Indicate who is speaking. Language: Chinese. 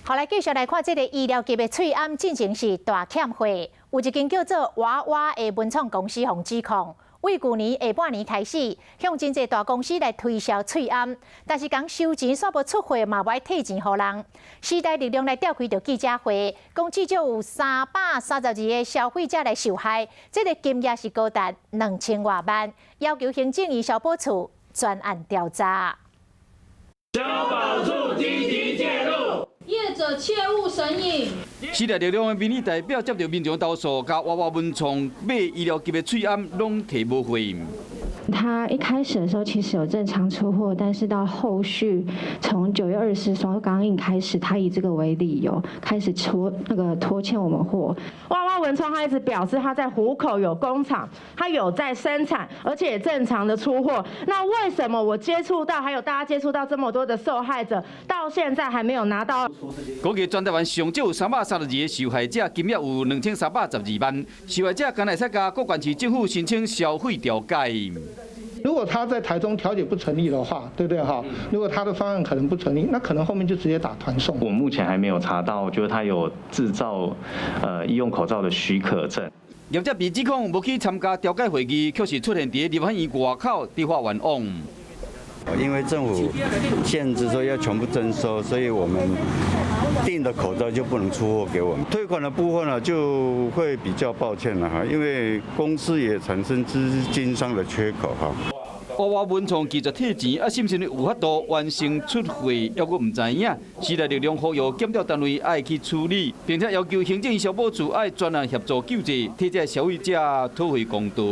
Speaker 1: 后来继续来看这个医疗级的喙암进行是大欠货，有一间叫做娃娃的文创公司互指控，为去年下半年开始，向真侪大公司来推销喙암，但是讲收钱煞无出货嘛，无爱退钱予人。时代力量来召开着记者会，讲至少有332个消费者来受害，这个金额是高达2000多万，要求行政院消保处专案调查。
Speaker 2: 消保处积极介入，
Speaker 3: 业者切勿神隐。
Speaker 4: 时代力量的民意代表接到民众投诉，甲娃娃文创买医疗级的喙암拢提无回应。
Speaker 5: 他一开始的时候其实有正常出货，但是到后续从9月20日刚印开始，他以这个为理由开始拖欠我们货。
Speaker 6: 娃娃文创他一直表示他在湖口有工厂，他有在生产，而且也正常的出货。那为什么我接触到还有大家接触到这么多的受害者，到现在还没有拿到？
Speaker 4: 估计全台湾上少有332个受害者，金额有2312万。受害者敢会使甲各县市政府申请消费调解。
Speaker 7: 如果他在台中调解不成立的话，对不对哈？如果他的方案可能不成立，那可能后面就直接打团送。
Speaker 8: 我目前还没有查到，就是他有制造医用口罩的许可证。
Speaker 4: 业者被指控无去参加调解会议，却是出现伫立法院外口伫法院网。
Speaker 9: 因为政府限制说要全部征收，所以我们订的口罩就不能出货给我们。退款的部分呢，就会比较抱歉了哈，因为公司也产生资金上的缺口哈。
Speaker 4: 娃娃文创拒绝退钱，是不是有法度完成出货，抑佫唔知影。时代力量呼吁检调单位爱去处理，并且要求行政消保处爱专案协助救济，替这消费者讨回公道。